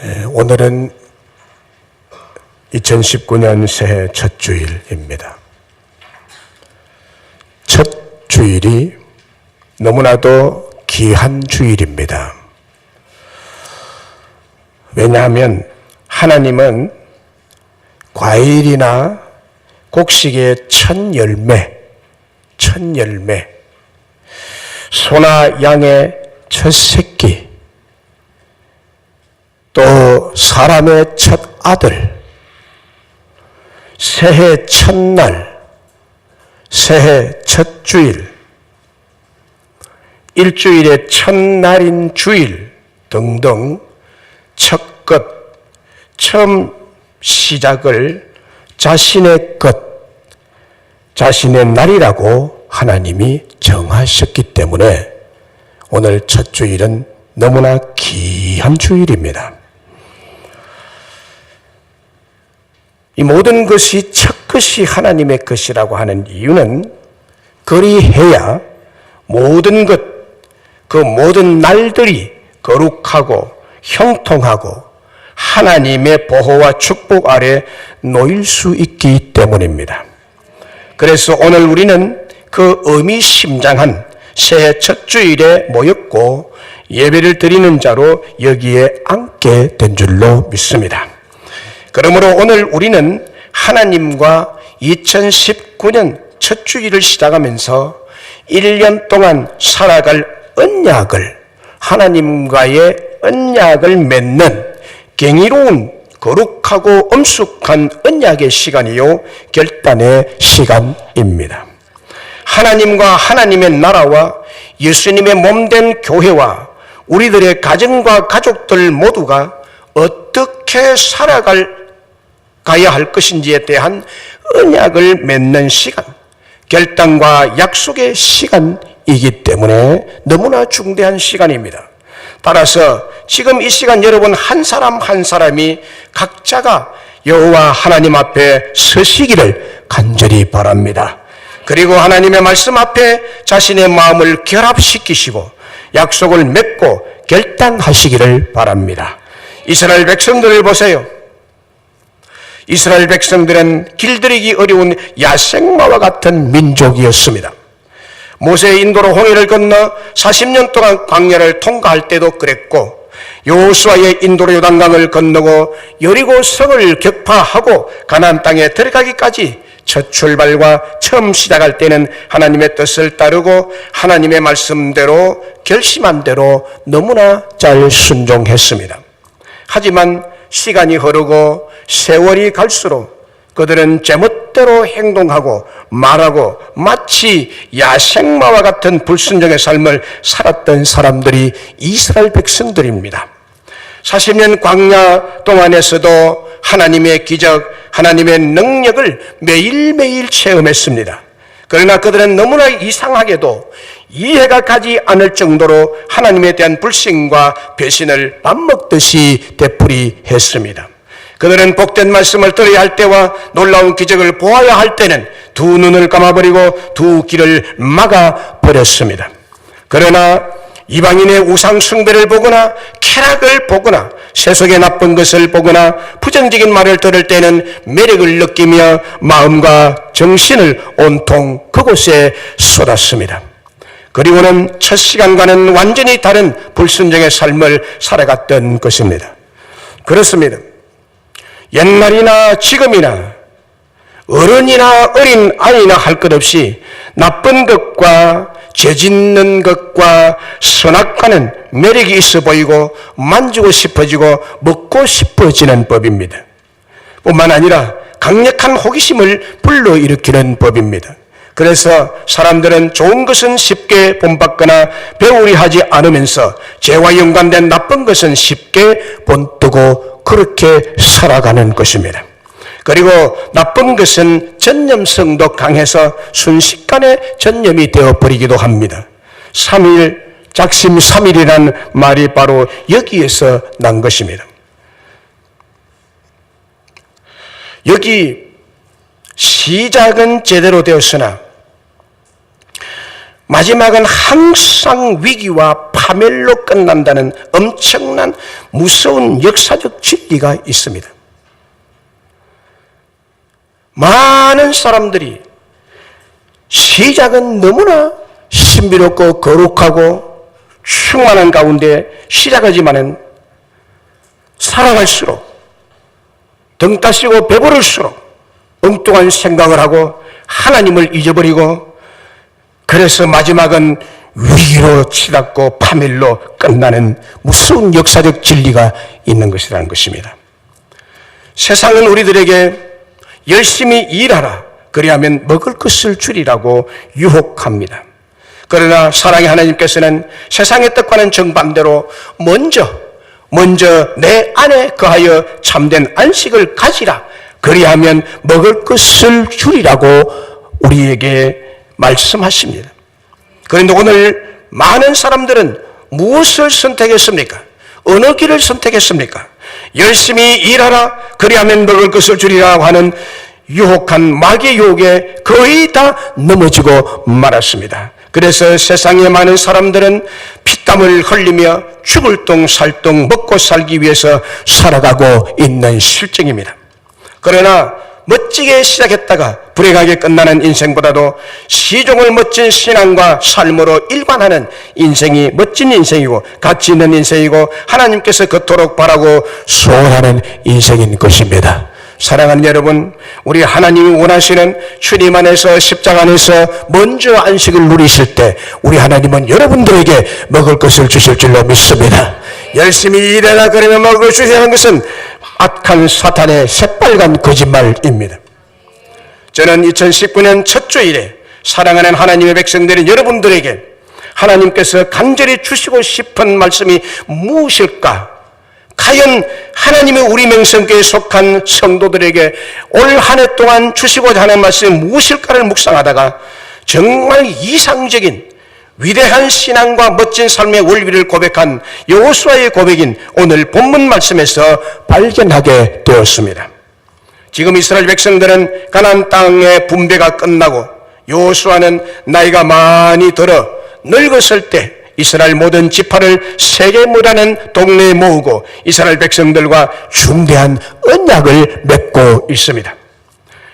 오늘은 2019년 새해 첫 주일입니다. 첫 주일이 너무나도 귀한 주일입니다. 왜냐하면 하나님은 과일이나 곡식의 첫 열매, 소나 양의 첫 새끼, 또 사람의 첫 아들, 새해 첫날, 새해 첫 주일, 일주일의 첫날인 주일 등등 첫 것, 처음 시작을 자신의 것, 자신의 날이라고 하나님이 정하셨기 때문에 오늘 첫 주일은 너무나 귀한 주일입니다. 이 모든 것이 첫 것이 하나님의 것이라고 하는 이유는 그리해야 모든 것, 그 모든 날들이 거룩하고 형통하고 하나님의 보호와 축복 아래 놓일 수 있기 때문입니다. 그래서 오늘 우리는 그 의미심장한 새해 첫 주일에 모였고 예배를 드리는 자로 여기에 앉게 된 줄로 믿습니다. 그러므로 오늘 우리는 하나님과 2019년 첫 주일을 시작하면서 1년 동안 살아갈 언약을, 하나님과의 언약을 맺는 경이로운 거룩하고 엄숙한 언약의 시간이요 결단의 시간입니다. 하나님과 하나님의 나라와 예수님의 몸된 교회와 우리들의 가정과 가족들 모두가 어떻게 살아가야 할 것인지에 대한 언약을 맺는 시간, 결단과 약속의 시간이기 때문에 너무나 중대한 시간입니다. 따라서 지금 이 시간 여러분 한 사람 한 사람이 각자가 여호와 하나님 앞에 서시기를 간절히 바랍니다. 그리고 하나님의 말씀 앞에 자신의 마음을 결합시키시고 약속을 맺고 결단하시기를 바랍니다. 이스라엘 백성들을 보세요. 이스라엘 백성들은 길들이기 어려운 야생마와 같은 민족이었습니다. 모세의 인도로 홍해를 건너 40년 동안 광야를 통과할 때도 그랬고, 여호수아의 인도로 요단강을 건너고 여리고 성을 격파하고 가나안 땅에 들어가기까지 첫 출발과 처음 시작할 때는 하나님의 뜻을 따르고 하나님의 말씀대로 결심한 대로 너무나 잘 순종했습니다. 하지만 시간이 흐르고 세월이 갈수록 그들은 제멋대로 행동하고 말하고 마치 야생마와 같은 불순종의 삶을 살았던 사람들이 이스라엘 백성들입니다. 40년 광야 동안에서도 하나님의 기적, 하나님의 능력을 매일매일 체험했습니다. 그러나 그들은 너무나 이상하게도 이해가 가지 않을 정도로 하나님에 대한 불신과 배신을 밥 먹듯이 되풀이했습니다. 그들은 복된 말씀을 들어야 할 때와 놀라운 기적을 보아야 할 때는 두 눈을 감아버리고 두 귀를 막아버렸습니다. 그러나 이방인의 우상 숭배를 보거나 쾌락을 보거나 세속의 나쁜 것을 보거나 부정적인 말을 들을 때는 매력을 느끼며 마음과 정신을 온통 그곳에 쏟았습니다. 그리고는 첫 시간과는 완전히 다른 불순종의 삶을 살아갔던 것입니다. 그렇습니다. 옛날이나 지금이나 어른이나 어린 아이나 할 것 없이 나쁜 것과 죄 짓는 것과 선악과는 매력이 있어 보이고 만지고 싶어지고 먹고 싶어지는 법입니다. 뿐만 아니라 강력한 호기심을 불러일으키는 법입니다. 그래서 사람들은 좋은 것은 쉽게 본받거나 배우려 하지 않으면서 죄와 연관된 나쁜 것은 쉽게 본뜨고 그렇게 살아가는 것입니다. 그리고 나쁜 것은 전념성도 강해서 순식간에 전념이 되어버리기도 합니다. 작심 3일이라는 말이 바로 여기에서 난 것입니다. 여기 시작은 제대로 되었으나 마지막은 항상 위기와 파멸로 끝난다는 엄청난 무서운 역사적 진리가 있습니다. 많은 사람들이 시작은 너무나 신비롭고 거룩하고 충만한 가운데 시작하지만은 살아갈수록 등 따시고 배부를수록 엉뚱한 생각을 하고 하나님을 잊어버리고 그래서 마지막은 위기로 치닫고 파멸로 끝나는 무서운 역사적 진리가 있는 것이라는 것입니다. 세상은 우리들에게 열심히 일하라, 그리하면 먹을 것을 주리라고 유혹합니다. 그러나 사랑의 하나님께서는 세상의 뜻과는 정반대로 먼저 내 안에 거하여 참된 안식을 가지라, 그리하면 먹을 것을 주리라고 우리에게 말씀하십니다. 그런데 오늘 많은 사람들은 무엇을 선택했습니까? 어느 길을 선택했습니까? 열심히 일하라, 그리하면 먹을 것을 주리라고 하는 유혹한 마귀의 유혹에 거의 다 넘어지고 말았습니다. 그래서 세상의 많은 사람들은 피땀을 흘리며 죽을 똥 살 똥 먹고 살기 위해서 살아가고 있는 실정입니다. 그러나 멋지게 시작했다가 불행하게 끝나는 인생보다도 시종을 멋진 신앙과 삶으로 일관하는 인생이 멋진 인생이고 가치 있는 인생이고 하나님께서 그토록 바라고 소원하는 인생인 것입니다. 사랑하는 여러분, 우리 하나님이 원하시는 주님 안에서 십자가 안에서 먼저 안식을 누리실 때 우리 하나님은 여러분들에게 먹을 것을 주실 줄로 믿습니다. 열심히 일해라 그러면 먹을 것을 주시는 것은 악한 사탄의 새빨간 거짓말입니다. 저는 2019년 첫 주일에 사랑하는 하나님의 백성들인 여러분들에게 하나님께서 간절히 주시고 싶은 말씀이 무엇일까? 과연 하나님의 우리 명성교회에 속한 성도들에게 올 한 해 동안 주시고자 하는 말씀이 무엇일까를 묵상하다가 정말 이상적인 위대한 신앙과 멋진 삶의 원리를 고백한 여호수아의 고백인 오늘 본문 말씀에서 발견하게 되었습니다. 지금 이스라엘 백성들은 가나안 땅의 분배가 끝나고 여호수아는 나이가 많이 들어 늙었을 때 이스라엘 모든 지파를 세겜이라는 동네에 모으고 이스라엘 백성들과 중대한 언약을 맺고 있습니다.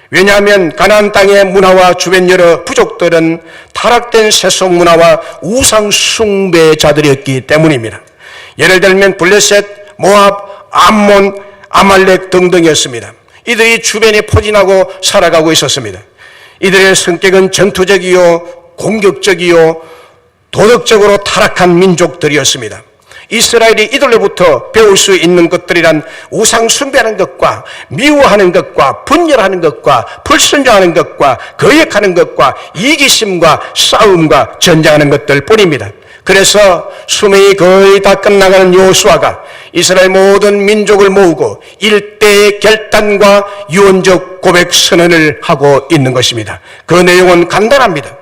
왜냐하면 가나안 땅의 문화와 주변 여러 부족들은 타락된 세속 문화와 우상 숭배자들이었기 때문입니다. 예를 들면 블레셋, 모압, 암몬, 아말렉 등등이었습니다. 이들이 주변에 포진하고 살아가고 있었습니다. 이들의 성격은 전투적이요 공격적이요 도덕적으로 타락한 민족들이었습니다. 이스라엘이 이들로부터 배울 수 있는 것들이란 우상 숭배하는 것과 미워하는 것과 분열하는 것과 불순종하는 것과 거역하는 것과 이기심과 싸움과 전쟁하는 것들 뿐입니다. 그래서 수명이 거의 다 끝나가는 여호수아가 이스라엘 모든 민족을 모으고 일대의 결단과 유언적 고백 선언을 하고 있는 것입니다. 그 내용은 간단합니다.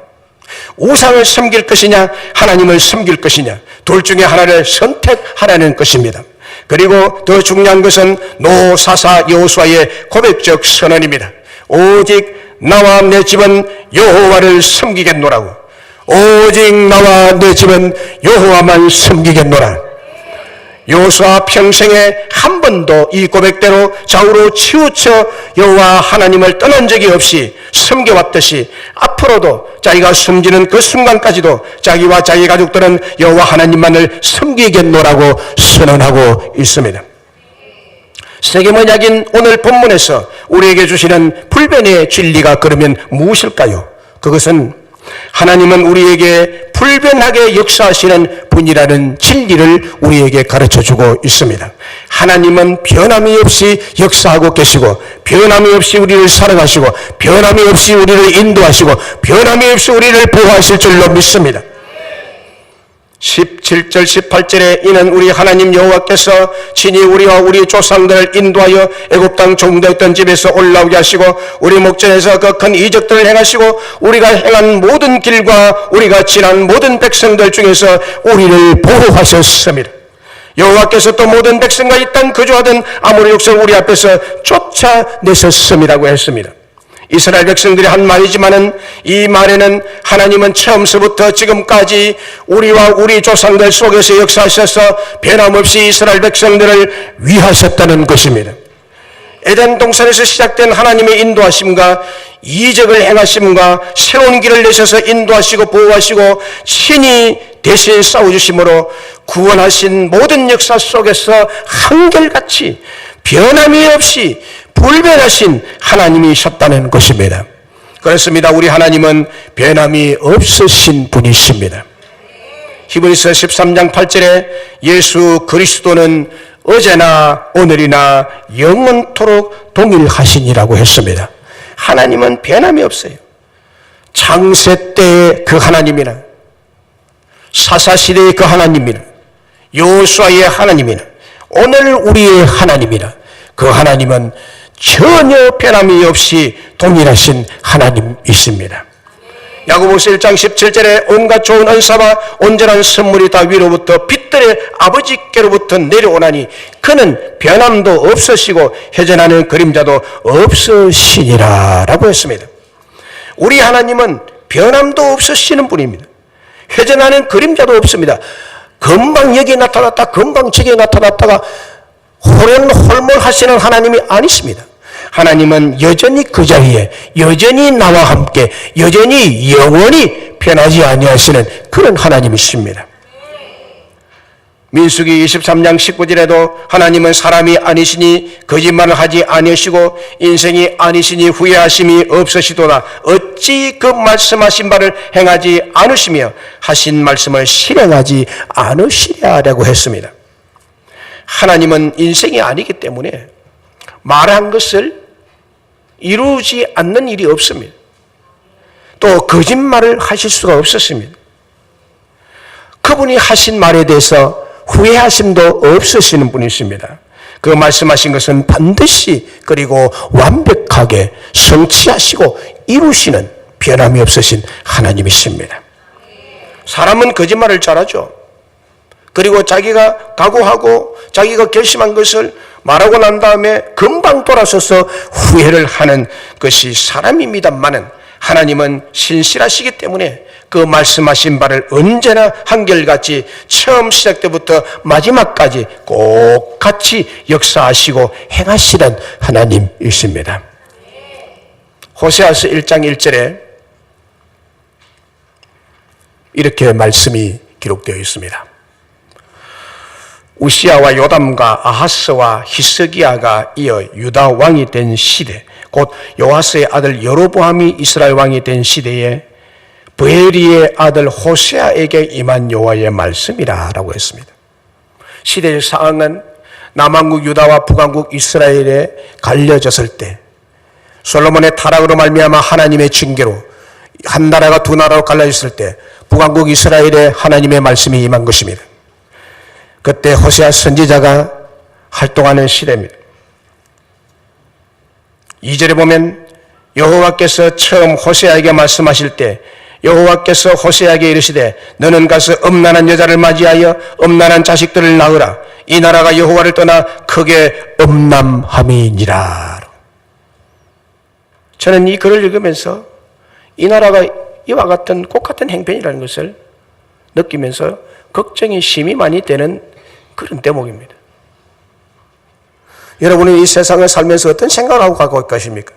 우상을 섬길 것이냐 하나님을 섬길 것이냐 둘 중에 하나를 선택하라는 것입니다. 그리고 더 중요한 것은 노사사 여호수아의 고백적 선언입니다. 오직 나와 내 집은 여호와를 섬기겠노라고. 오직 나와 내 집은 여호와만 섬기겠노라. 여호수아 평생에 한 번도 이 고백대로 좌우로 치우쳐 여호와 하나님을 떠난 적이 없이 섬겨왔듯이 앞으로도 자기가 숨지는 그 순간까지도 자기와 자기 가족들은 여호와 하나님만을 섬기겠노라고 선언하고 있습니다. 세계문약인 오늘 본문에서 우리에게 주시는 불변의 진리가 그러면 무엇일까요? 그것은 하나님은 우리에게 불변하게 역사하시는 분이라는 진리를 우리에게 가르쳐주고 있습니다. 하나님은 변함이 없이 역사하고 계시고 변함이 없이 우리를 사랑하시고 변함이 없이 우리를 인도하시고 변함이 없이 우리를 보호하실 줄로 믿습니다. 17절 18절에 이는 우리 하나님 여호와께서 친히 우리와 우리 조상들을 인도하여 애굽 땅 종되었던 집에서 올라오게 하시고 우리 목전에서 그 큰 이적들을 행하시고 우리가 행한 모든 길과 우리가 지난 모든 백성들 중에서 우리를 보호하셨습니다. 여호와께서 또 모든 백성과 이 땅 거주하던 아모리 족속 우리 앞에서 쫓아내셨음이라고 했습니다. 이스라엘 백성들이 한 말이지만은 이 말에는 하나님은 처음서부터 지금까지 우리와 우리 조상들 속에서 역사하셔서 변함없이 이스라엘 백성들을 위하셨다는 것입니다. 에덴 동산에서 시작된 하나님의 인도하심과 이적을 행하심과 새로운 길을 내셔서 인도하시고 보호하시고 친히 대신 싸워주심으로 구원하신 모든 역사 속에서 한결같이 변함이 없이 불변하신 하나님이셨다는 것입니다. 그렇습니다. 우리 하나님은 변함이 없으신 분이십니다. 히브리서 13장 8절에 예수 그리스도는 어제나 오늘이나 영원토록 동일하시니라고 했습니다. 하나님은 변함이 없어요. 창세 때의 그 하나님이나 사사시대의 그 하나님이나 여호수아의 하나님이나 오늘 우리의 하나님이나 그 하나님은 전혀 변함이 없이 동일하신 하나님이십니다. 야고보서 1장 17절에 온갖 좋은 은사와 온전한 선물이 다 위로부터 빛들의 아버지께로부터 내려오나니 그는 변함도 없으시고 회전하는 그림자도 없으시니라 라고 했습니다. 우리 하나님은 변함도 없으시는 분입니다. 회전하는 그림자도 없습니다. 금방 여기 나타났다 금방 저기 나타났다가 호련홀몰하시는 하나님이 아니십니다. 하나님은 여전히 그 자리에 여전히 나와 함께 여전히 영원히 변하지 아니하시는 그런 하나님이십니다. 민수기 23장 19절에도 하나님은 사람이 아니시니 거짓말을 하지 아니하시고 인생이 아니시니 후회하심이 없으시도다. 어찌 그 말씀하신 바를 행하지 않으시며 하신 말씀을 실행하지 않으시랴라고 했습니다. 하나님은 인생이 아니기 때문에 말한 것을 이루지 않는 일이 없습니다. 또 거짓말을 하실 수가 없었습니다. 그분이 하신 말에 대해서 후회하심도 없으시는 분이십니다. 그 말씀하신 것은 반드시 그리고 완벽하게 성취하시고 이루시는 변함이 없으신 하나님이십니다. 사람은 거짓말을 잘하죠. 그리고 자기가 각오하고 자기가 결심한 것을 말하고 난 다음에 금방 돌아서서 후회를 하는 것이 사람입니다만은 하나님은 신실하시기 때문에 그 말씀하신 바를 언제나 한결같이 처음 시작 때부터 마지막까지 꼭 같이 역사하시고 행하시는 하나님이십니다. 호세아서 1장 1절에 이렇게 말씀이 기록되어 있습니다. 우시야와 요담과 아하스와 히스기야가 이어 유다 왕이 된 시대, 곧 요아스의 아들 여로보암이 이스라엘 왕이 된 시대에 브에리의 아들 호세아에게 임한 여호와의 말씀이라 라고 했습니다. 시대적 상황은 남왕국 유다와 북왕국 이스라엘에 갈려졌을 때 솔로몬의 타락으로 말미암아 하나님의 징계로 한 나라가 두 나라로 갈라졌을 때 북왕국 이스라엘에 하나님의 말씀이 임한 것입니다. 그때 호세아 선지자가 활동하는 시대입니다. 2절에 보면 여호와께서 처음 호세아에게 말씀하실 때 여호와께서 호세아에게 이르시되 너는 가서 음란한 여자를 맞이하여 음란한 자식들을 낳으라. 이 나라가 여호와를 떠나 크게 음란함이니라. 저는 이 글을 읽으면서 이 나라가 이와 같은 꼭 같은 행편이라는 것을 느끼면서 걱정이 심히 많이 되는 그런 대목입니다. 여러분은 이 세상을 살면서 어떤 생각을 하고 가고 계십니까?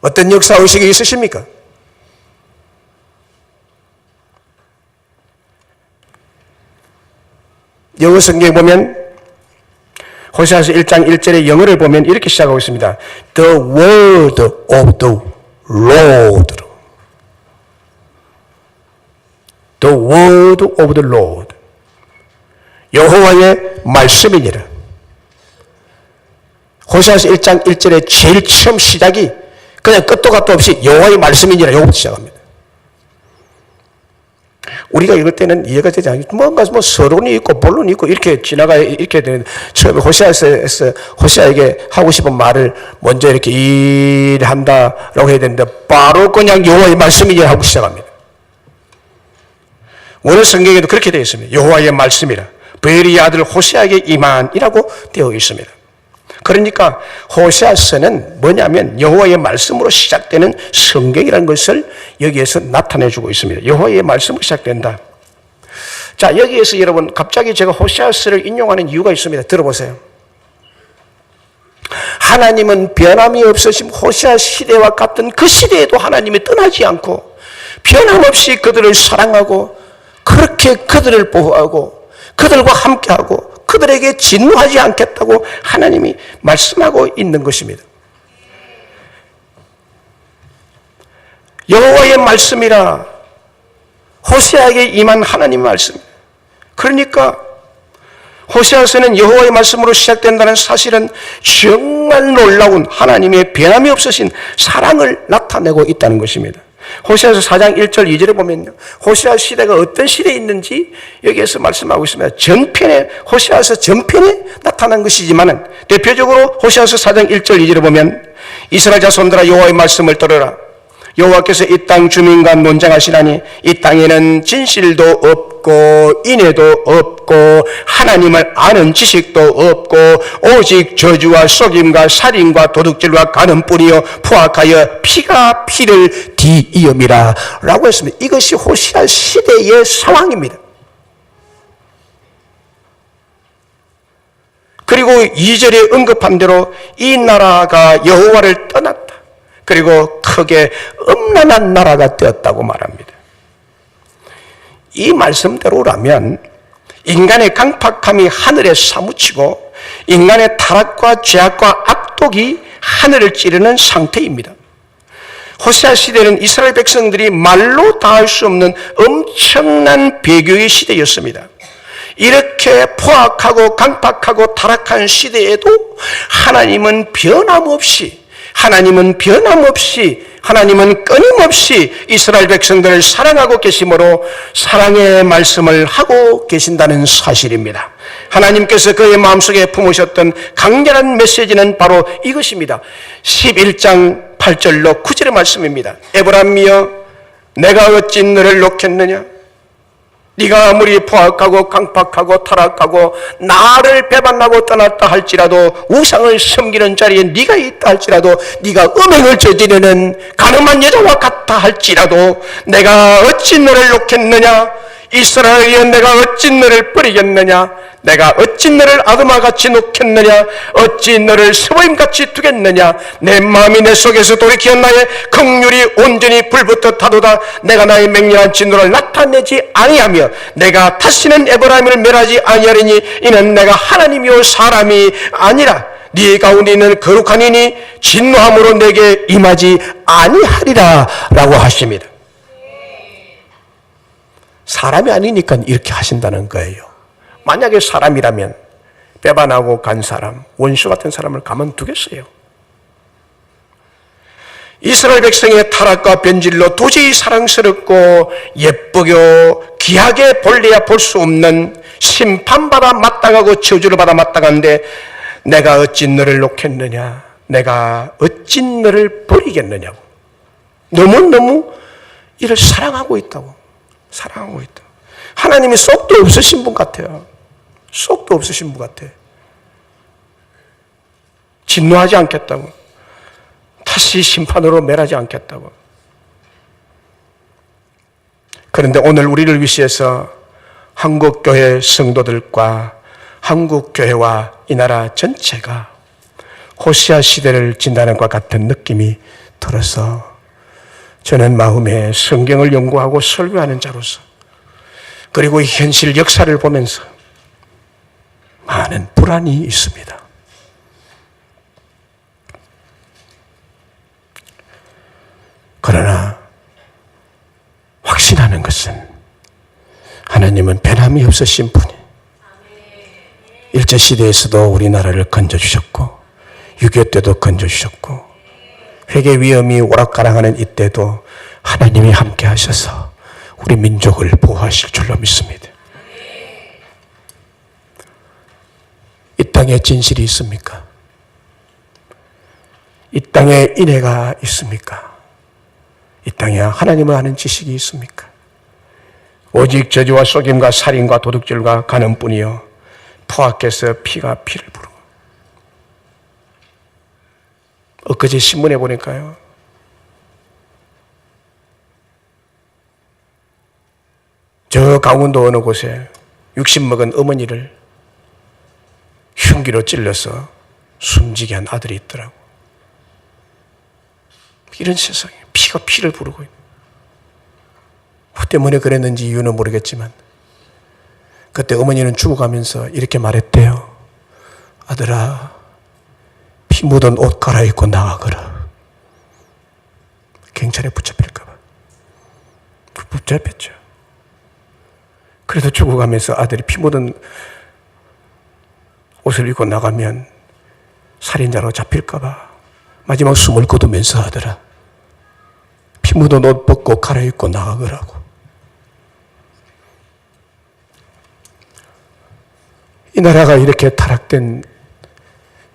어떤 역사의식이 있으십니까? 영어 성경에 보면 호세아서 1장 1절의 영어를 보면 이렇게 시작하고 있습니다. The word of the Lord. The word of the Lord. 여호와의 말씀이니라. 호세아서 1장 1절의 제일 처음 시작이 그냥 끝도 갓도 없이 여호와의 말씀이니라 요거부터 시작합니다. 우리가 읽을 때는 이해가 되지 않겠죠. 뭔가 서론이 있고 본론이 있고 이렇게 이렇게 되는 처음에 호세아에게 하고 싶은 말을 먼저 이렇게 일한다라고 해야 되는데 바로 그냥 여호와의 말씀이니라 하고 시작합니다. 원래 성경에도 그렇게 되어 있습니다. 여호와의 말씀이라. 브에리의 아들 호세아에게 임한이라고 되어 있습니다. 그러니까 호세아서는 뭐냐면 여호와의 말씀으로 시작되는 성경이라는 것을 여기에서 나타내주고 있습니다. 여호와의 말씀으로 시작된다. 자, 여기에서 여러분 갑자기 제가 호세아서를 인용하는 이유가 있습니다. 들어보세요. 하나님은 변함이 없으신 호세아 시대와 같은 그 시대에도 하나님이 떠나지 않고 변함없이 그들을 사랑하고 그렇게 그들을 보호하고 그들과 함께하고 그들에게 진노하지 않겠다고 하나님이 말씀하고 있는 것입니다. 여호와의 말씀이라 호세아에게 임한 하나님의 말씀. 그러니까 호세아서는 여호와의 말씀으로 시작된다는 사실은 정말 놀라운 하나님의 변함이 없으신 사랑을 나타내고 있다는 것입니다. 호세아서 4장 1절 2절에 보면요, 호세아 시대가 어떤 시대에 있는지 여기에서 말씀하고 있습니다. 전편에, 호세아서 전편에 나타난 것이지만 대표적으로 호세아서 4장 1절 2절에 보면 이스라엘 자손들아 여호와의 말씀을 들으라. 여호와께서 이 땅 주민과 논쟁하시라니 이 땅에는 진실도 없고 인애도 없고 하나님을 아는 지식도 없고 오직 저주와 속임과 살인과 도둑질과 간음뿐이요 포악하여 피가 피를 뒤이음이라 라고 했습니다. 이것이 호세아 시대의 상황입니다. 그리고 2절에 언급한 대로 이 나라가 여호와를 떠났다. 그리고 크게 음란한 나라가 되었다고 말합니다. 이 말씀대로라면 인간의 강팍함이 하늘에 사무치고 인간의 타락과 죄악과 악독이 하늘을 찌르는 상태입니다. 호세아 시대는 이스라엘 백성들이 말로 다 할 수 없는 엄청난 배교의 시대였습니다. 이렇게 포악하고 강팍하고 타락한 시대에도 하나님은 변함없이 하나님은 끊임없이 이스라엘 백성들을 사랑하고 계심으로 사랑의 말씀을 하고 계신다는 사실입니다. 하나님께서 그의 마음속에 품으셨던 강렬한 메시지는 바로 이것입니다. 11장 8절로 9절의 말씀입니다. 에브라임이여 내가 어찌 너를 놓겠느냐? 네가 아무리 포악하고 강팍하고 타락하고 나를 배반하고 떠났다 할지라도 우상을 섬기는 자리에 네가 있다 할지라도 네가 음행을 저지르는 가늠한 여자와 같다 할지라도 내가 어찌 너를 놓겠느냐? 이스라엘이여 내가 어찌 너를 버리겠느냐? 내가 어찌 너를 아드마같이 놓겠느냐? 어찌 너를 스보임같이 두겠느냐? 내 마음이 내 속에서 돌이켜 나의 긍휼이 온전히 불붙어 타도다. 내가 나의 맹렬한 진노를 나타내지 아니하며 내가 다시는 에브라임을 멸하지 아니하리니 이는 내가 하나님이요 사람이 아니라 네 가운데 있는 거룩한 이니 진노함으로 내게 임하지 아니하리라 라고 하십니다. 사람이 아니니까 이렇게 하신다는 거예요. 만약에 사람이라면 배반하고 간 사람, 원수 같은 사람을 가만두겠어요? 이스라엘 백성의 타락과 변질로 도저히 사랑스럽고 예쁘고 귀하게 볼래야 볼 수 없는 심판받아 마땅하고 저주를 받아 마땅한데 내가 어찌 너를 놓겠느냐? 내가 어찌 너를 버리겠느냐고. 너무너무 이를 사랑하고 있다고. 사랑하고 있다. 하나님이 쏙도 없으신 분 같아요. 쏙도 없으신 분 같아. 진노하지 않겠다고. 다시 심판으로 멸하지 않겠다고. 그런데 오늘 우리를 위시해서 한국교회 성도들과 한국교회와 이 나라 전체가 호세아 시대를 지나는 것 같은 느낌이 들어서 저는 마음에 성경을 연구하고 설교하는 자로서 그리고 현실 역사를 보면서 많은 불안이 있습니다. 그러나 확신하는 것은 하나님은 변함이 없으신 분이 일제시대에서도 우리나라를 건져주셨고 6.25 때도 건져주셨고 회개 위험이 오락가락하는 이때도 하나님이 함께 하셔서 우리 민족을 보호하실 줄로 믿습니다. 이 땅에 진실이 있습니까? 이 땅에 인애가 있습니까? 이 땅에 하나님을 아는 지식이 있습니까? 오직 저주와 속임과 살인과 도둑질과 간음뿐이요 포악해서 피가 피를 부르고 엊그제 신문에 보니까요, 저 강원도 어느 곳에 60 먹은 어머니를 흉기로 찔러서 숨지게 한 아들이 있더라고. 이런 세상에 피가 피를 부르고 있는. 뭐 때문에 그랬는지 이유는 모르겠지만 그때 어머니는 죽어가면서 이렇게 말했대요. 아들아, 피 묻은 옷 갈아입고 나가거라. 경찰에 붙잡힐까 봐. 붙잡혔죠. 그래도 죽어가면서 아들이 피 묻은 옷을 입고 나가면 살인자로 잡힐까 봐 마지막 숨을 거두면서 하더라. 피 묻은 옷 벗고 갈아입고 나가거라고. 이 나라가 이렇게 타락된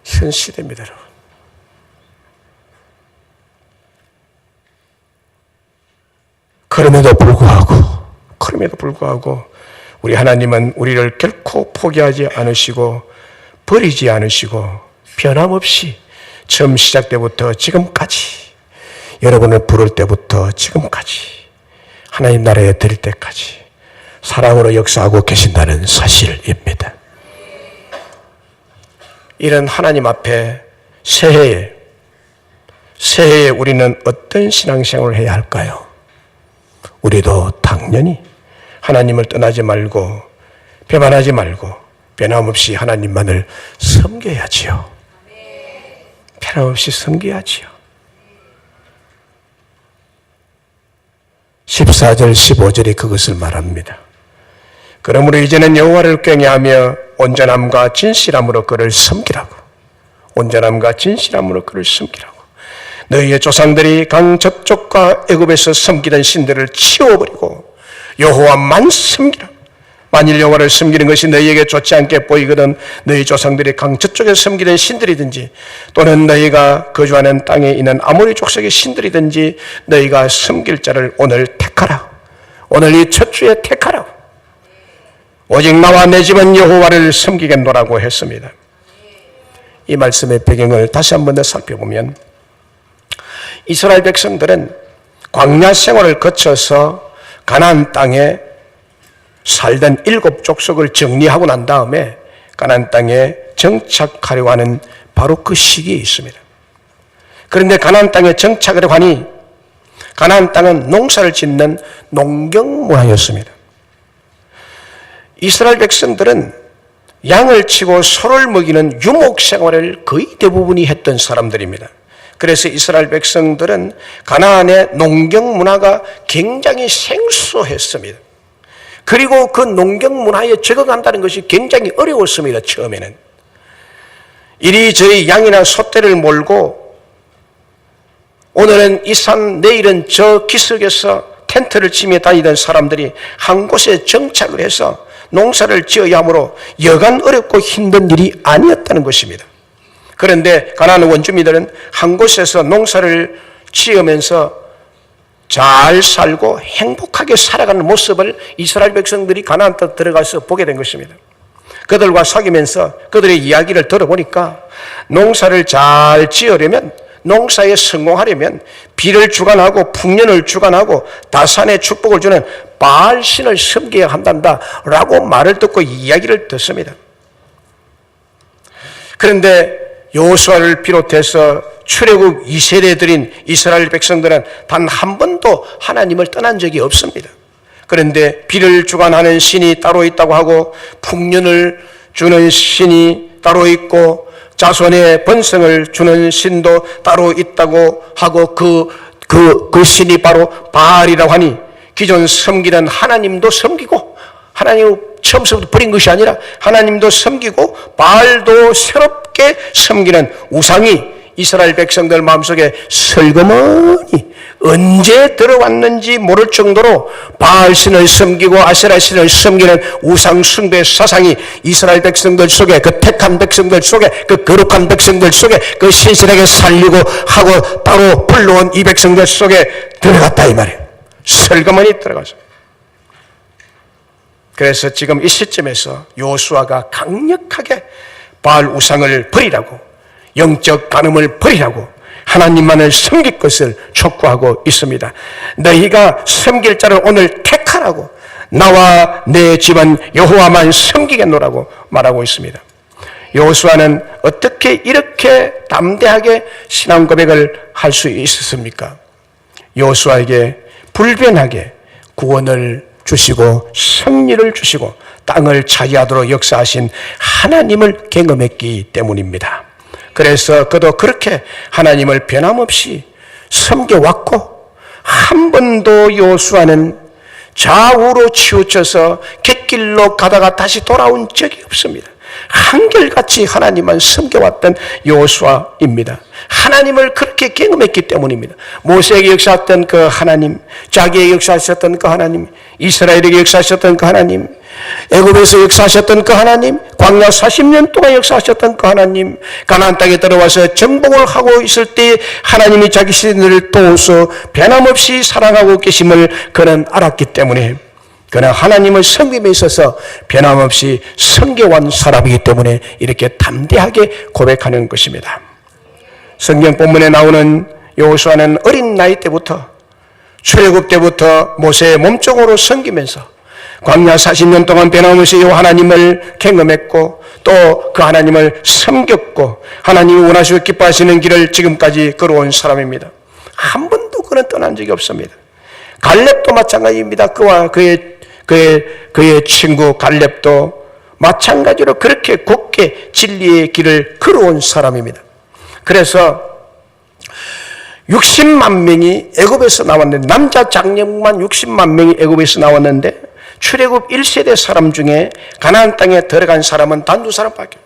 현 시대입니다, 여러분. 그럼에도 불구하고 우리 하나님은 우리를 결코 포기하지 않으시고 버리지 않으시고 변함없이 처음 시작 때부터 지금까지, 여러분을 부를 때부터 지금까지, 하나님 나라에 들 때까지 사랑으로 역사하고 계신다는 사실입니다. 이런 하나님 앞에 새해에 우리는 어떤 신앙생활을 해야 할까요? 우리도 당연히 하나님을 떠나지 말고 배반하지 말고 변함없이 하나님만을 섬겨야지요. 변함없이 섬겨야지요. 14절 15절이 그것을 말합니다. 그러므로 이제는 여호와를 경외하며 온전함과 진실함으로 그를 섬기라고. 온전함과 진실함으로 그를 섬기라고. 너희의 조상들이 강 저쪽과 애굽에서 섬기던 신들을 치워버리고 여호와만 섬기라. 만일 여호와를 섬기는 것이 너희에게 좋지 않게 보이거든 너희 조상들이 강 저쪽에 섬기던 신들이든지 또는 너희가 거주하는 땅에 있는 아모리 족속의 신들이든지 너희가 섬길 자를 오늘 택하라. 오늘 이 첫 주에 택하라. 오직 나와 내 집은 여호와를 섬기겠노라고 했습니다. 이 말씀의 배경을 다시 한 번 더 살펴보면 이스라엘 백성들은 광야 생활을 거쳐서 가나안 땅에 살던 7 족속을 정리하고 난 다음에 가나안 땅에 정착하려고 하는 바로 그 시기에 있습니다. 그런데 가나안 땅에 정착을 하니 가나안 땅은 농사를 짓는 농경 문화였습니다. 이스라엘 백성들은 양을 치고 소를 먹이는 유목 생활을 거의 대부분이 했던 사람들입니다. 그래서 이스라엘 백성들은 가나안의 농경 문화가 굉장히 생소했습니다. 그리고 그 농경 문화에 적응한다는 것이 굉장히 어려웠습니다. 처음에는 이리저리 양이나 소떼를 몰고 오늘은 이 산 내일은 저 기슭에서 텐트를 치며 다니던 사람들이 한 곳에 정착을 해서 농사를 지어야 하므로 여간 어렵고 힘든 일이 아니었다는 것입니다. 그런데 가나안 원주민들은 한 곳에서 농사를 지으면서 잘 살고 행복하게 살아가는 모습을 이스라엘 백성들이 가나안 땅 들어가서 보게 된 것입니다. 그들과 사귀면서 그들의 이야기를 들어보니까 농사를 잘 지으려면, 농사에 성공하려면 비를 주관하고 풍년을 주관하고 다산의 축복을 주는 바알신을 섬겨야 한단다라고 말을 듣고 이야기를 듣습니다. 그런데 여호수아를 비롯해서 출애굽 2세대들인 이스라엘 백성들은 단 한 번도 하나님을 떠난 적이 없습니다. 그런데 비를 주관하는 신이 따로 있다고 하고 풍년을 주는 신이 따로 있고 자손의 번성을 주는 신도 따로 있다고 하고 그 신이 바로 바알이라고 하니 기존 섬기던 하나님도 섬기고, 하나님을 처음부터 버린 것이 아니라 하나님도 섬기고 바알도 새롭게 섬기는 우상이 이스라엘 백성들 마음속에 슬그머니 언제 들어왔는지 모를 정도로 바알신을 섬기고 아세라신을 섬기는 우상 숭배 사상이 이스라엘 백성들 속에, 그 택한 백성들 속에, 그 거룩한 백성들 속에, 그 신실하게 살리고 하고 따로 불러온 이 백성들 속에 들어갔다 이 말이에요. 슬그머니 들어가서. 그래서 지금 이 시점에서 여호수아가 강력하게 바알 우상을 버리라고, 영적 간음을 버리라고, 하나님만을 섬길 것을 촉구하고 있습니다. 너희가 섬길 자를 오늘 택하라고, 나와 내 집은 여호와만 섬기겠노라고 말하고 있습니다. 여호수아는 어떻게 이렇게 담대하게 신앙 고백을 할 수 있었습니까? 여호수아에게 불변하게 구원을 주시고 승리를 주시고 땅을 차지하도록 역사하신 하나님을 경험했기 때문입니다. 그래서 그도 그렇게 하나님을 변함없이 섬겨왔고, 한 번도 여호수아는 좌우로 치우쳐서 갯길로 가다가 다시 돌아온 적이 없습니다. 한결같이 하나님만 섬겨왔던 여호수아입니다. 하나님을 그렇게 경험했기 때문입니다. 모세에게 역사했던 그 하나님, 자기에게 역사하셨던 그 하나님, 이스라엘에게 역사하셨던 그 하나님, 애굽에서 역사하셨던 그 하나님, 광야 40년 동안 역사하셨던 그 하나님, 가나안 땅에 들어와서 정복을 하고 있을 때 하나님이 자기 신들을 도우서 변함없이 사랑하고 계심을 그는 알았기 때문에, 그는 하나님을 섬김에 있어서 변함없이 섬겨온 사람이기 때문에 이렇게 담대하게 고백하는 것입니다. 성경 본문에 나오는 여호수아는 어린 나이 때부터, 출애굽 때부터 모세의 몸종으로 섬기면서 광야 40년 동안 변함없이 하나님을 경험했고, 또 그 하나님을 섬겼고, 하나님이 원하시고 기뻐하시는 길을 지금까지 걸어온 사람입니다. 한 번도 그는 떠난 적이 없습니다. 갈렙도 마찬가지입니다. 그와 그의 친구 갈렙도 마찬가지로 그렇게 곧게 진리의 길을 걸어온 사람입니다. 그래서 60만 명이 애굽에서 나왔는데, 남자 장녀만 60만 명이 애굽에서 나왔는데, 출애굽 1세대 사람 중에 가나안 땅에 들어간 사람은 단 2사람밖에 없어요.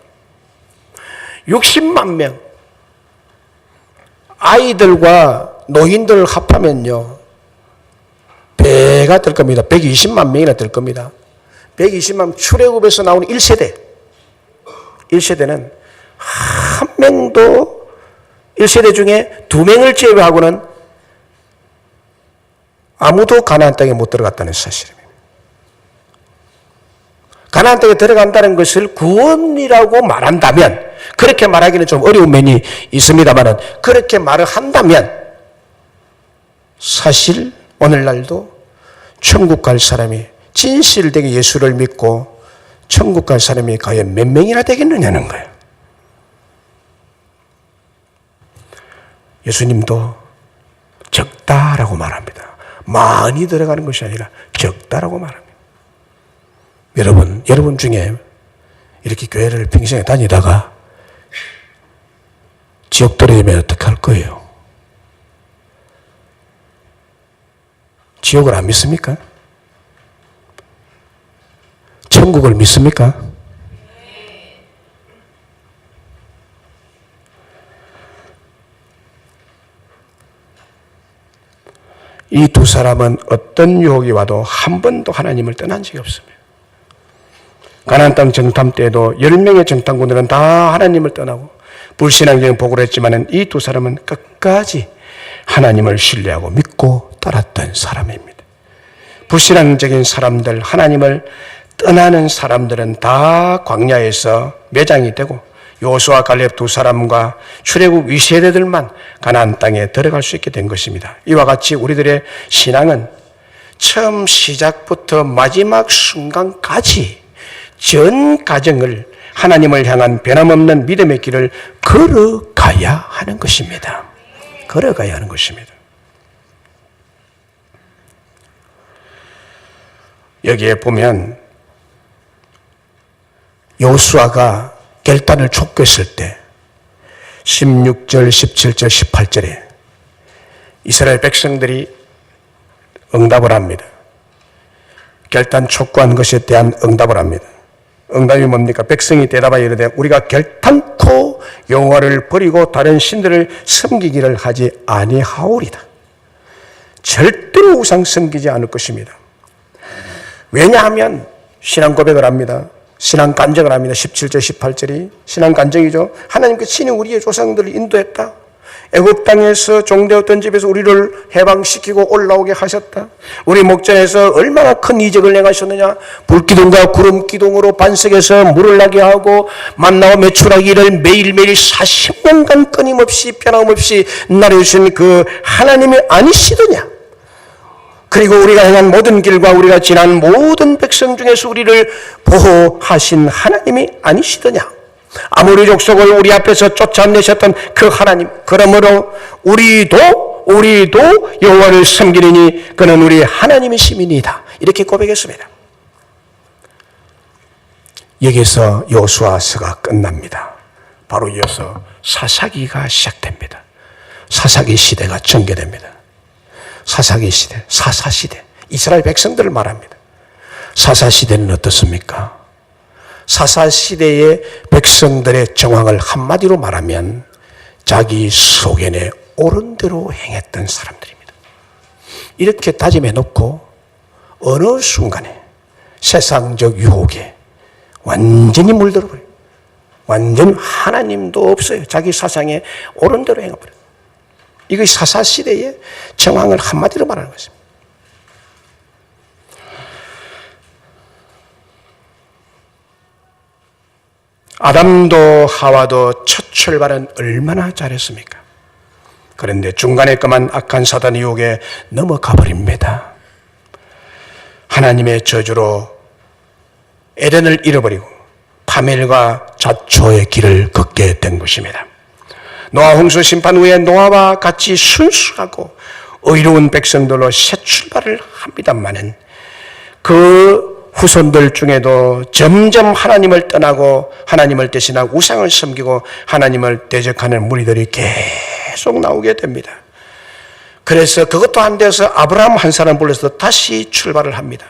60만 명. 아이들과 노인들 합하면요, 배가 될 겁니다. 120만 명이나 될 겁니다. 120만, 출애굽에서 나오는 1세대는 한 명도, 1세대 중에 2명을 제외하고는 아무도 가나안 땅에 못 들어갔다는 사실입니다. 가나안 땅에 들어간다는 것을 구원이라고 말한다면, 그렇게 말하기는 좀 어려운 면이 있습니다만, 그렇게 말을 한다면 사실 오늘날도 천국 갈 사람이, 진실되게 예수를 믿고 천국 갈 사람이 과연 몇 명이나 되겠느냐는 거예요. 예수님도 적다라고 말합니다. 많이 들어가는 것이 아니라 적다라고 말합니다. 여러분 중에 이렇게 교회를 평생에 다니다가 지옥 떨어지면 어떻게 할 거예요? 지옥을 안 믿습니까? 천국을 믿습니까? 이 2사람은 어떤 유혹이 와도 한 번도 하나님을 떠난 적이 없습니다. 가나안 땅 정탐 때도 10명의 정탐꾼들은 다 하나님을 떠나고 불신앙적인 보고를 했지만, 이 2사람은 끝까지 하나님을 신뢰하고 믿고 따랐던 사람입니다. 불신앙적인 사람들, 하나님을 떠나는 사람들은 다 광야에서 매장이 되고, 여호수아 갈렙 2사람과 출애굽 2세대들만 가나안 땅에 들어갈 수 있게 된 것입니다. 이와 같이 우리들의 신앙은 처음 시작부터 마지막 순간까지 전 과정을 하나님을 향한 변함없는 믿음의 길을 걸어가야 하는 것입니다. 걸어가야 하는 것입니다. 여기에 보면 여호수아가 결단을 촉구했을 때 16절, 17절, 18절에 이스라엘 백성들이 응답을 합니다. 결단 촉구한 것에 대한 응답을 합니다. 응답이 뭡니까? 백성이 대답하여 이르되 우리가 결단코 여호와를 버리고 다른 신들을 섬기기를 하지 아니하오리다. 절대로 우상 섬기지 않을 것입니다. 왜냐하면 신앙 고백을 합니다. 신앙 간증을 합니다. 17절 18절이 신앙 간증이죠. 하나님께서 친히 우리의 조상들을 인도했다. 애굽 땅에서 종되었던 집에서 우리를 해방시키고 올라오게 하셨다. 우리 목전에서 얼마나 큰 이적을 행하셨느냐. 불기둥과 구름기둥으로 반석에서 물을 나게 하고 만나와 메추라기를 매일매일 40년간 끊임없이 변함없이 나려주신 그 하나님이 아니시더냐. 그리고 우리가 행한 모든 길과 우리가 지난 모든 백성 중에서 우리를 보호하신 하나님이 아니시더냐. 아모리 족속을 우리 앞에서 쫓아내셨던 그 하나님, 그러므로 우리도 여호와를 섬기리니 그는 우리 하나님의 시민이다. 이렇게 고백했습니다. 여기서 여호수아서가 끝납니다. 바로 이어서 사사기가 시작됩니다. 사사기 시대가 전개됩니다. 사사기 시대, 사사시대, 이스라엘 백성들을 말합니다. 사사시대는 어떻습니까? 사사시대의 백성들의 정황을 한마디로 말하면 자기 소견에 옳은 대로 행했던 사람들입니다. 이렇게 다짐해 놓고 어느 순간에 세상적 유혹에 완전히 물들어버려요. 완전 하나님도 없어요. 자기 사상에 옳은 대로 행해버려요. 이것이 사사시대의 정황을 한마디로 말하는 것입니다. 아담도 하와도 첫 출발은 얼마나 잘했습니까? 그런데 중간에 그만 악한 사단의 유혹에 넘어가 버립니다. 하나님의 저주로 에덴을 잃어버리고 파멸과 자초의 길을 걷게 된 것입니다. 노아 홍수 심판 후에 노아와 같이 순수하고 의로운 백성들로 새 출발을 합니다마는 그 후손들 중에도 점점 하나님을 떠나고 하나님을 대신하고 우상을 섬기고 하나님을 대적하는 무리들이 계속 나오게 됩니다. 그래서 그것도 안 돼서 아브라함 한 사람 불러서 다시 출발을 합니다.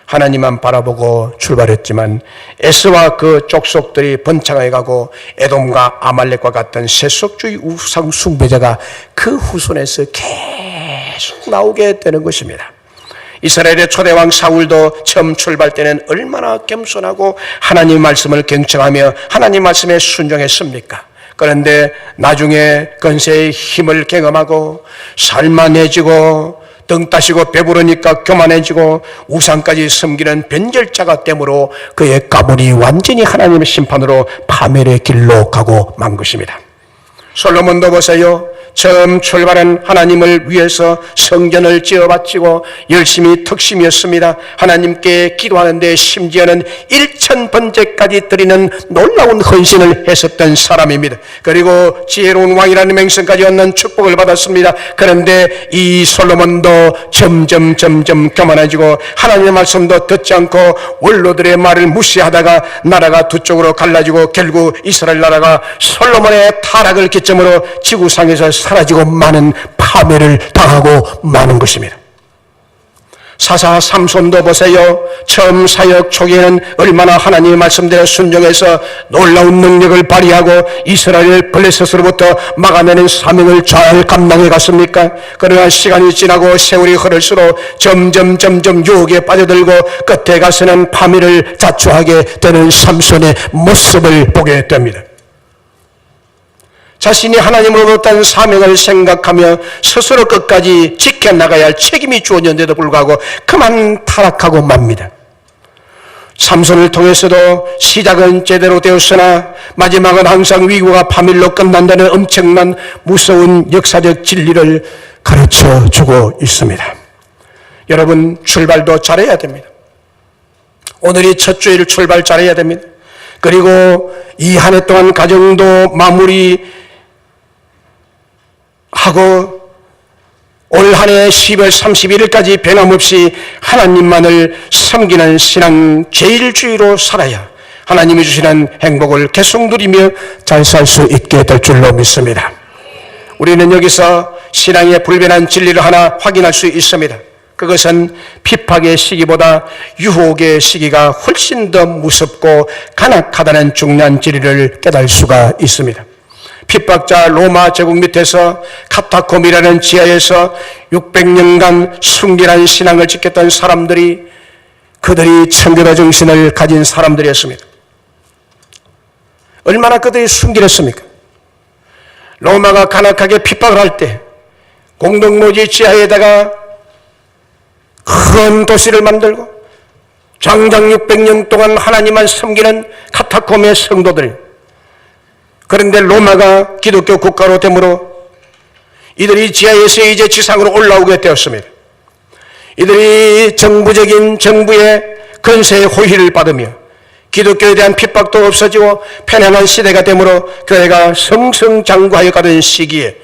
하나님만 바라보고 출발했지만 에스와 그 족속들이 번창해 가고 에돔과 아말렉과 같은 세속주의 우상 숭배자가 그 후손에서 계속 나오게 되는 것입니다. 이스라엘의 초대왕 사울도 처음 출발 때는 얼마나 겸손하고 하나님 말씀을 경청하며 하나님 말씀에 순종했습니까? 그런데 나중에 권세의 힘을 경험하고 살만해지고 등 따시고 배부르니까 교만해지고 우상까지 섬기는 변절자가 되므로 그의 가문이 완전히 하나님의 심판으로 파멸의 길로 가고 만 것입니다. 솔로몬도 보세요. 처음 출발한 하나님을 위해서 성전을 지어바치고 열심히 특심이었습니다. 하나님께 기도하는데 심지어는 1000번째까지 드리는 놀라운 헌신을 했었던 사람입니다. 그리고 지혜로운 왕이라는 명성까지 얻는 축복을 받았습니다. 그런데 이 솔로몬도 점점 교만해지고 하나님의 말씀도 듣지 않고 원로들의 말을 무시하다가 나라가 두 쪽으로 갈라지고 결국 이스라엘 나라가 솔로몬의 타락을 기점으로 지구상에서 사라지고 많은 파멸을 당하고 마는 것입니다. 사사 삼손도 보세요. 처음 사역 초기에는 얼마나 하나님의 말씀대로 순종해서 놀라운 능력을 발휘하고 이스라엘 블레셋으로부터 막아내는 사명을 잘 감당해 갔습니까? 그러나 시간이 지나고 세월이 흐를수록 점점 유혹에 빠져들고 끝에 가서는 파멸을 자초하게 되는 삼손의 모습을 보게 됩니다. 자신이 하나님으로부터 받은 사명을 생각하며 스스로 끝까지 지켜나가야 할 책임이 주어졌는데도 불구하고 그만 타락하고 맙니다. 삼손을 통해서도 시작은 제대로 되었으나 마지막은 항상 위기와 파멸로 끝난다는 엄청난 무서운 역사적 진리를 가르쳐주고 있습니다. 여러분, 출발도 잘해야 됩니다. 오늘이 첫 주일 출발 잘해야 됩니다. 그리고 이 한 해 동안 가정도 하고 올 한 해 12월 31일까지 변함없이 하나님만을 섬기는 신앙 제일주의로 살아야 하나님이 주시는 행복을 계속 누리며 잘 살 수 있게 될 줄로 믿습니다. 우리는 여기서 신앙의 불변한 진리를 하나 확인할 수 있습니다. 그것은 핍박의 시기보다 유혹의 시기가 훨씬 더 무섭고 간악하다는 중요한 진리를 깨달을 수가 있습니다. 핍박자 로마 제국 밑에서 카타콤이라는 지하에서 600년간 순결한 신앙을 지켰던 사람들이 그들이 청교도 정신을 가진 사람들이었습니다. 얼마나 그들이 순결했습니까? 로마가 간악하게 핍박을 할 때 공동묘지 지하에다가 큰 도시를 만들고 장장 600년 동안 하나님만 섬기는 카타콤의 성도들. 그런데 로마가 기독교 국가로 되므로 이들이 지하에서 이제 지상으로 올라오게 되었습니다. 이들이 정부의 근세의 호의를 받으며 기독교에 대한 핍박도 없어지고 편안한 시대가 되므로 교회가 성성장구하여 가던 시기에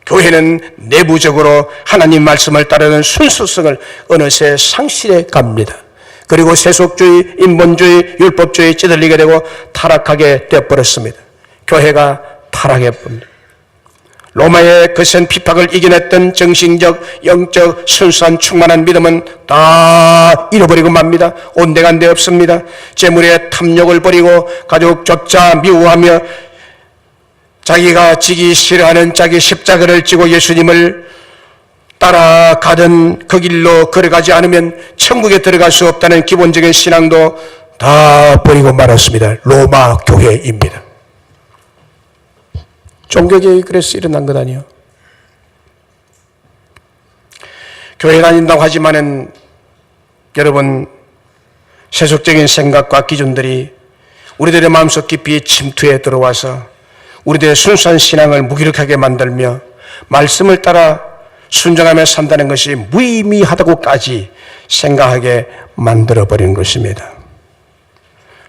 교회는 내부적으로 하나님 말씀을 따르는 순수성을 어느새 상실해 갑니다. 그리고 세속주의, 인본주의, 율법주의에 찌들리게 되고 타락하게 되어버렸습니다. 교회가 타락해 봅니다. 로마의 거센 핍박을 이겨냈던 정신적, 영적, 순수한 충만한 믿음은 다 잃어버리고 맙니다. 온데간데 없습니다. 재물에 탐욕을 버리고 가족조차 미워하며 자기가 지기 싫어하는 자기 십자가를 지고 예수님을 따라가던 그 길로 걸어가지 않으면 천국에 들어갈 수 없다는 기본적인 신앙도 다 버리고 말았습니다. 로마 교회입니다. 종교개혁이 그래서 일어난 것 아니에요. 교회 다닌다고 하지만은 여러분, 세속적인 생각과 기준들이 우리들의 마음속 깊이 침투해 들어와서 우리들의 순수한 신앙을 무기력하게 만들며 말씀을 따라 순종하며 산다는 것이 무의미하다고까지 생각하게 만들어버린 것입니다.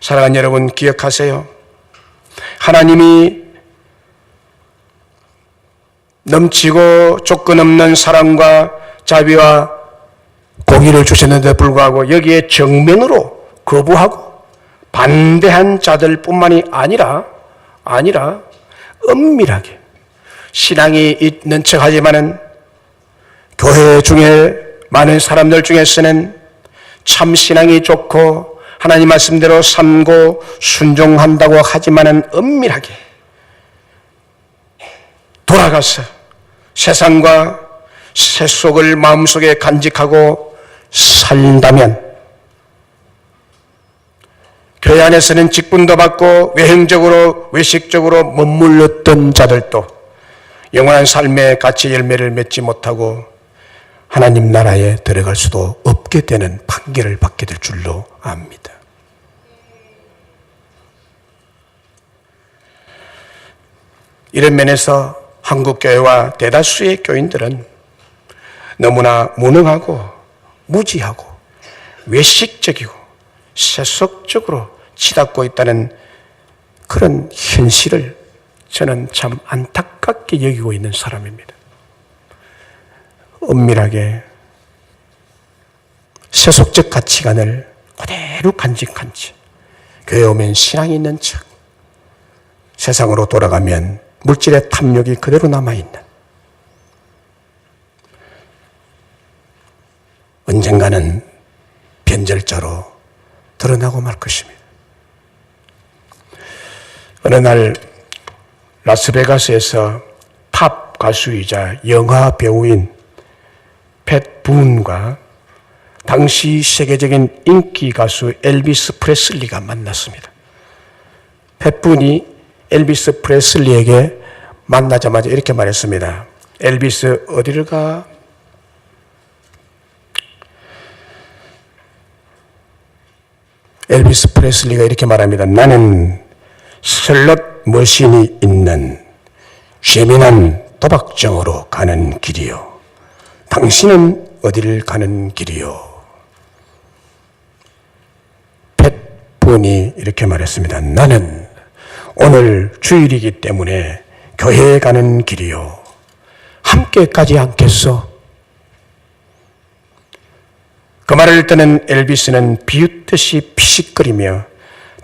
사랑하는 여러분, 기억하세요. 하나님이 넘치고 조건 없는 사랑과 자비와 공의를 주셨는데 불구하고 여기에 정면으로 거부하고 반대한 자들뿐만이 아니라 은밀하게 신앙이 있는 척하지만은 교회 중에 많은 사람들 중에서는 참 신앙이 좋고 하나님 말씀대로 삼고 순종한다고 하지만은 은밀하게 돌아가서 세상과 세속을 마음속에 간직하고 산다면 교회 안에서는 직분도 받고 외형적으로 외식적으로 머물렀던 자들도 영원한 삶의 가치 열매를 맺지 못하고 하나님 나라에 들어갈 수도 없게 되는 판결을 받게 될 줄로 압니다. 이런 면에서 한국교회와 대다수의 교인들은 너무나 무능하고 무지하고 외식적이고 세속적으로 치닫고 있다는 그런 현실을 저는 참 안타깝게 여기고 있는 사람입니다. 은밀하게 세속적 가치관을 그대로 간직한 채 교회 오면 신앙이 있는 척, 세상으로 돌아가면 물질의 탐욕이 그대로 남아있는, 언젠가는 변절자로 드러나고 말 것입니다. 어느 날 라스베가스에서 팝 가수이자 영화 배우인 팻 분과 당시 세계적인 인기 가수 엘비스 프레슬리가 만났습니다. 팻 분이 엘비스 프레슬리에게 만나자마자 이렇게 말했습니다. 엘비스 어디를 가? 엘비스 프레슬리가 이렇게 말합니다. 나는 슬롯 머신이 있는 재미난 도박장으로 가는 길이요. 당신은 어디를 가는 길이요? 팻 분이 이렇게 말했습니다. 나는 오늘 주일이기 때문에 교회에 가는 길이요. 함께 가지 않겠소? 그 말을 듣는 엘비스는 비웃듯이 피식거리며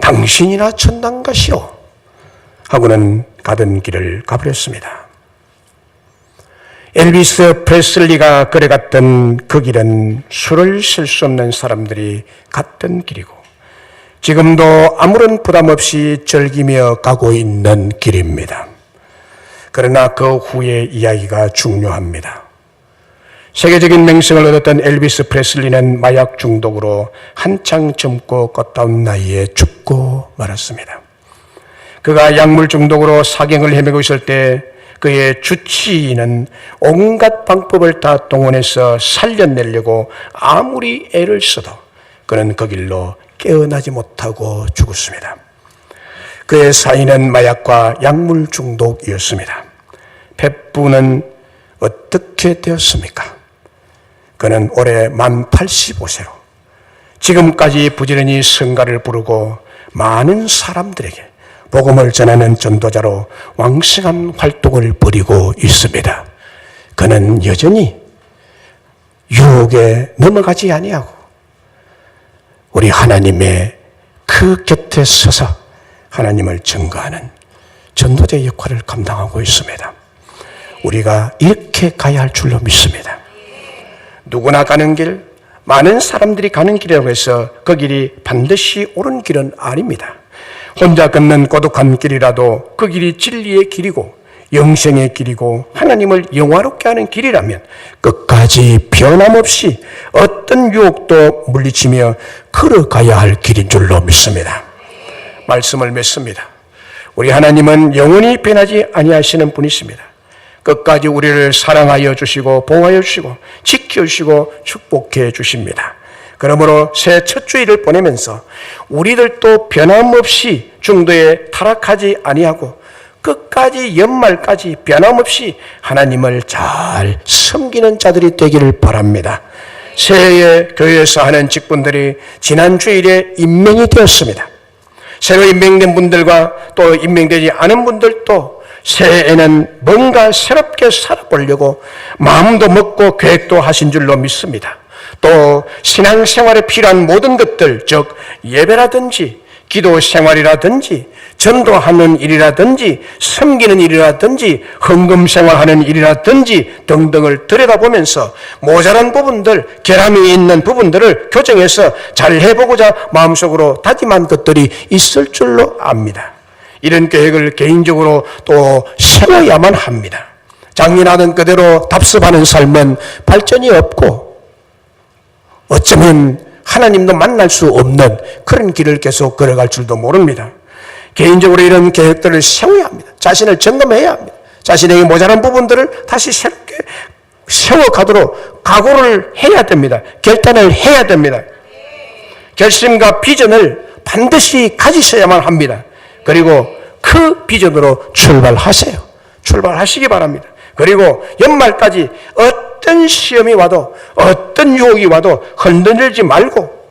당신이나 천당 가시오 하고는 가던 길을 가버렸습니다. 엘비스 프레슬리가 걸어갔던 그 길은 수를 셀 수 없는 사람들이 갔던 길이고 지금도 아무런 부담 없이 즐기며 가고 있는 길입니다. 그러나 그 후의 이야기가 중요합니다. 세계적인 명성을 얻었던 엘비스 프레슬리는 마약 중독으로 한창 젊고 꽃다운 나이에 죽고 말았습니다. 그가 약물 중독으로 사경을 헤매고 있을 때 그의 주치의는 온갖 방법을 다 동원해서 살려내려고 아무리 애를 써도 그는 그 길로 깨어나지 못하고 죽었습니다. 그의 사인은 마약과 약물 중독이었습니다. 페프는 어떻게 되었습니까? 그는 올해 만 85세로 지금까지 부지런히 성가를 부르고 많은 사람들에게 복음을 전하는 전도자로 왕성한 활동을 벌이고 있습니다. 그는 여전히 유혹에 넘어가지 아니하고 우리 하나님의 그 곁에 서서 하나님을 증거하는 전도자의 역할을 감당하고 있습니다. 우리가 이렇게 가야 할 줄로 믿습니다. 누구나 가는 길, 많은 사람들이 가는 길이라고 해서 그 길이 반드시 옳은 길은 아닙니다. 혼자 걷는 고독한 길이라도 그 길이 진리의 길이고 영생의 길이고 하나님을 영화롭게 하는 길이라면 끝까지 변함없이 어떤 유혹도 물리치며 걸어가야 할 길인 줄로 믿습니다. 말씀을 맺습니다. 우리 하나님은 영원히 변하지 아니하시는 분이십니다. 끝까지 우리를 사랑하여 주시고 보호하여 주시고 지켜주시고 축복해 주십니다. 그러므로 새 첫 주일을 보내면서 우리들도 변함없이 중도에 타락하지 아니하고 끝까지 연말까지 변함없이 하나님을 잘 섬기는 자들이 되기를 바랍니다. 새해에 교회에서 하는 직분들이 지난 주일에 임명이 되었습니다. 새로 임명된 분들과 또 임명되지 않은 분들도 새해에는 뭔가 새롭게 살아보려고 마음도 먹고 계획도 하신 줄로 믿습니다. 또 신앙생활에 필요한 모든 것들, 즉 예배라든지 기도 생활이라든지 전도하는 일이라든지 섬기는 일이라든지 헌금 생활하는 일이라든지 등등을 들여다보면서 모자란 부분들, 결함이 있는 부분들을 교정해서 잘 해보고자 마음속으로 다짐한 것들이 있을 줄로 압니다. 이런 계획을 개인적으로 또 세워야만 합니다. 장인하던 그대로 답습하는 삶은 발전이 없고 어쩌면 하나님도 만날 수 없는 그런 길을 계속 걸어갈 줄도 모릅니다. 개인적으로 이런 계획들을 세워야 합니다. 자신을 점검해야 합니다. 자신에게 모자란 부분들을 다시 새롭게 세워가도록 각오를 해야 됩니다. 결단을 해야 됩니다. 결심과 비전을 반드시 가지셔야만 합니다. 그리고 그 비전으로 출발하세요. 출발하시기 바랍니다. 그리고 연말까지 어떤 시험이 와도 어떤 유혹이 와도 흔들리지 말고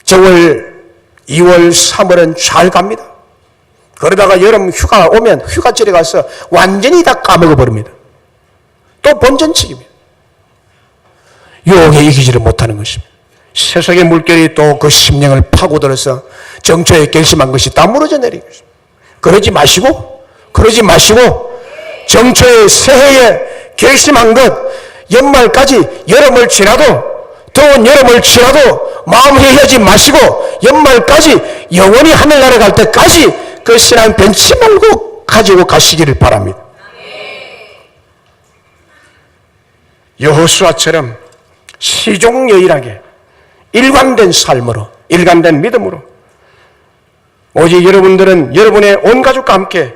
정월 2월 3월은 잘 갑니다. 그러다가 여름 휴가 오면 휴가철에 가서 완전히 다 까먹어버립니다. 또 본전치기입니다. 유혹에 이기지를 못하는 것입니다. 세상의 물결이 또 그 심령을 파고들어서 정초에 결심한 것이 다 무너져 내리는 것입니다. 그러지 마시고 정초에 새해에 결심한 것 연말까지 여름을 지나도 더운 여름을 지나도 마음 회의하지 마시고 연말까지 영원히 하늘나라 갈 때까지 그 신앙 변치 말고 가지고 가시기를 바랍니다. 여호수아처럼 시종여일하게 일관된 삶으로 일관된 믿음으로 오직 여러분들은 여러분의 온 가족과 함께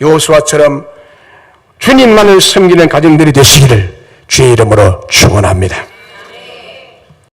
여호수아처럼 주님만을 섬기는 가정들이 되시기를 주의 이름으로 축원합니다.